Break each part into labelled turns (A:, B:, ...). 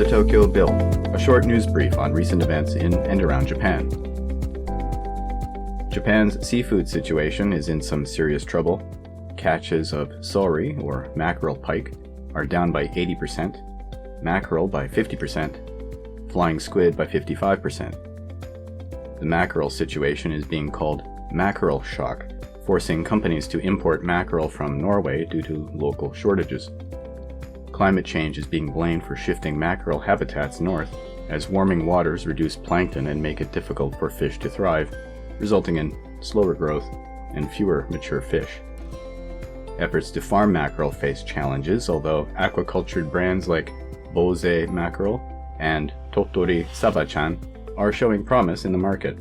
A: the Tokyo Bill, a short news brief on recent events in and around Japan. Japan's seafood situation is in some serious trouble. Catches of sori, or mackerel pike, are down by 80%, mackerel by 50%, flying squid by 55%. The mackerel situation is being called mackerel shock, forcing companies to import mackerel from Norway due to local shortages. Climate change is being blamed for shifting mackerel habitats north, as warming waters reduce plankton and make it difficult for fish to thrive, resulting in slower growth and fewer mature fish. Efforts to farm mackerel face challenges, although aquacultured brands like Bose mackerel and Totori Sabachan are showing promise in the market.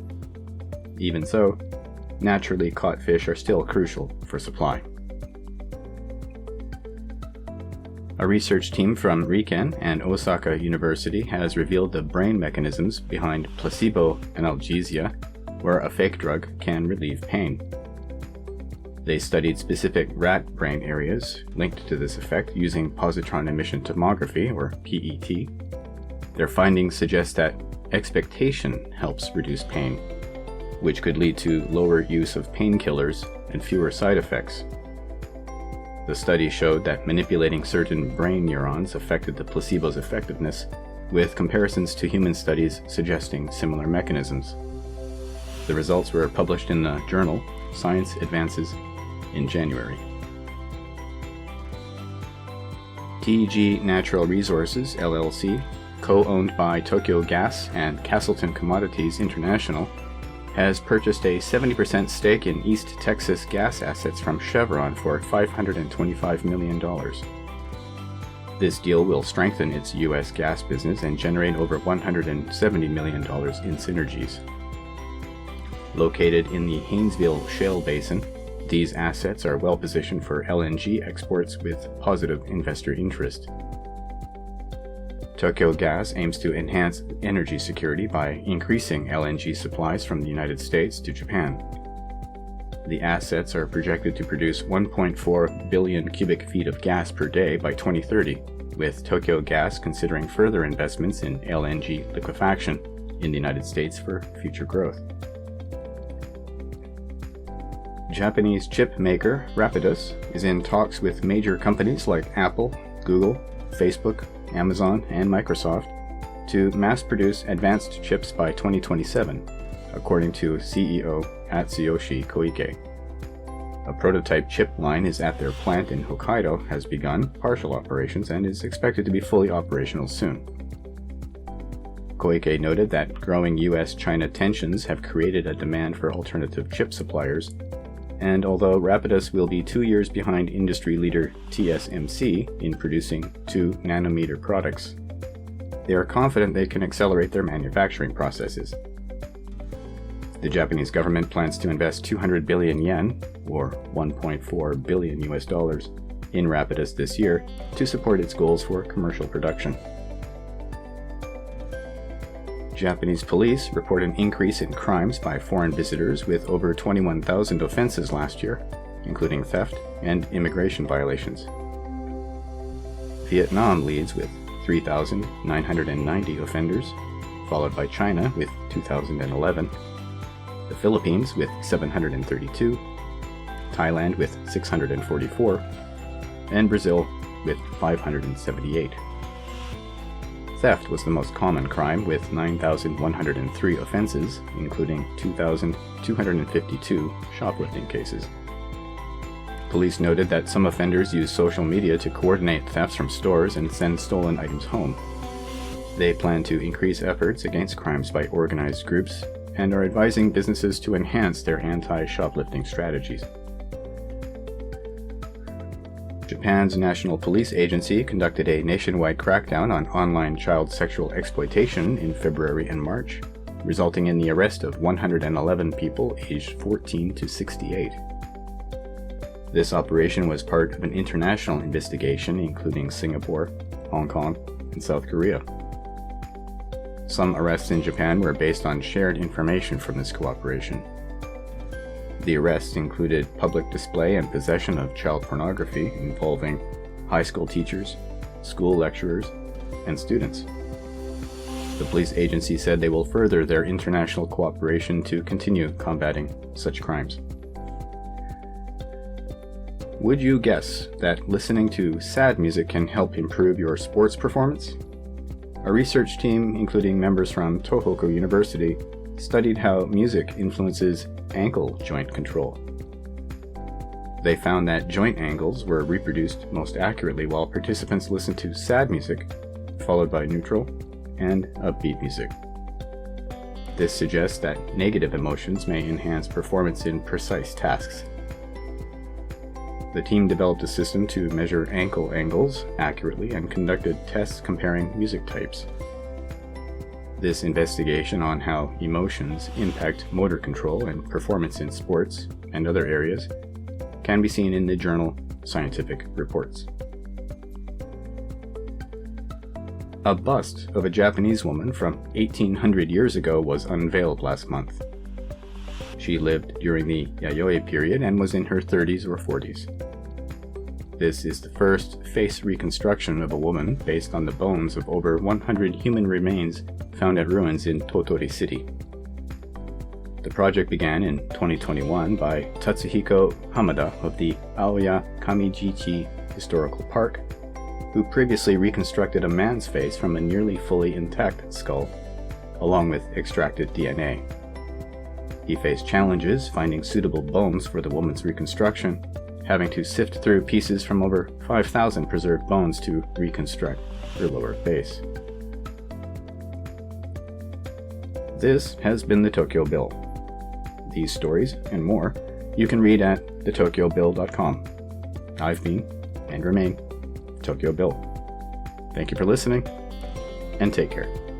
A: Even so, naturally caught fish are still crucial for supply. A research team from Riken and Osaka University has revealed the brain mechanisms behind placebo analgesia, where a fake drug can relieve pain. They studied specific rat brain areas linked to this effect using positron emission tomography, or PET. Their findings suggest that expectation helps reduce pain, which could lead to lower use of painkillers and fewer side effects. The study showed that manipulating certain brain neurons affected the placebo's effectiveness, with comparisons to human studies suggesting similar mechanisms. The results were published in the journal Science Advances in January. TG Natural Resources, LLC, co-owned by Tokyo Gas and Castleton Commodities International, has purchased a 70% stake in East Texas gas assets from Chevron for $525 million. This deal will strengthen its U.S. gas business and generate over $170 million in synergies. Located in the Haynesville Shale Basin, these assets are well positioned for LNG exports with positive investor interest. Tokyo Gas aims to enhance energy security by increasing LNG supplies from the United States to Japan. The assets are projected to produce 1.4 billion cubic feet of gas per day by 2030, with Tokyo Gas considering further investments in LNG liquefaction in the United States for future growth. Japanese chip maker Rapidus is in talks with major companies like Apple, Google, Facebook, Amazon, and Microsoft to mass-produce advanced chips by 2027, according to CEO Atsuyoshi Koike. A prototype chip line is at their plant in Hokkaido, has begun partial operations, and is expected to be fully operational soon. Koike noted that growing US-China tensions have created a demand for alternative chip suppliers, and although Rapidus will be 2 years behind industry leader TSMC in producing 2-nanometer products, they are confident they can accelerate their manufacturing processes. The Japanese government plans to invest 200 billion yen, or $1.4 billion in Rapidus this year to support its goals for commercial production. Japanese police report an increase in crimes by foreign visitors with over 21,000 offenses last year, including theft and immigration violations. Vietnam leads with 3,990 offenders, followed by China with 2,011, the Philippines with 732, Thailand with 644, and Brazil with 578. Theft was the most common crime, with 9,103 offenses, including 2,252 shoplifting cases. Police noted that some offenders use social media to coordinate thefts from stores and send stolen items home. They plan to increase efforts against crimes by organized groups and are advising businesses to enhance their anti-shoplifting strategies. Japan's National Police Agency conducted a nationwide crackdown on online child sexual exploitation in February and March, resulting in the arrest of 111 people aged 14 to 68. This operation was part of an international investigation including Singapore, Hong Kong, and South Korea. Some arrests in Japan were based on shared information from this cooperation. The arrests included public display and possession of child pornography involving high school teachers, school lecturers, and students. The police agency said they will further their international cooperation to continue combating such crimes. Would you guess that listening to sad music can help improve your sports performance? A research team, including members from Tohoku University, studied how music influences ankle joint control. They found that joint angles were reproduced most accurately while participants listened to sad music, followed by neutral and upbeat music. This suggests that negative emotions may enhance performance in precise tasks. The team developed a system to measure ankle angles accurately and conducted tests comparing music types. This investigation on how emotions impact motor control and performance in sports and other areas can be seen in the journal Scientific Reports. A bust of a Japanese woman from 1800 years ago was unveiled last month. She lived during the Yayoi period and was in her 30s or 40s. This is the first face reconstruction of a woman based on the bones of over 100 human remains found at ruins in Tottori City. The project began in 2021 by Tatsuhiko Hamada of the Aoya Kamijichi Historical Park, who previously reconstructed a man's face from a nearly fully intact skull, along with extracted DNA. He faced challenges finding suitable bones for the woman's reconstruction, having to sift through pieces from over 5,000 preserved bones to reconstruct her lower face. This has been the Tokyo Bill. These stories and more you can read at theTokyoBill.com. I've been, and remain, Tokyo Bill. Thank you for listening, and take care.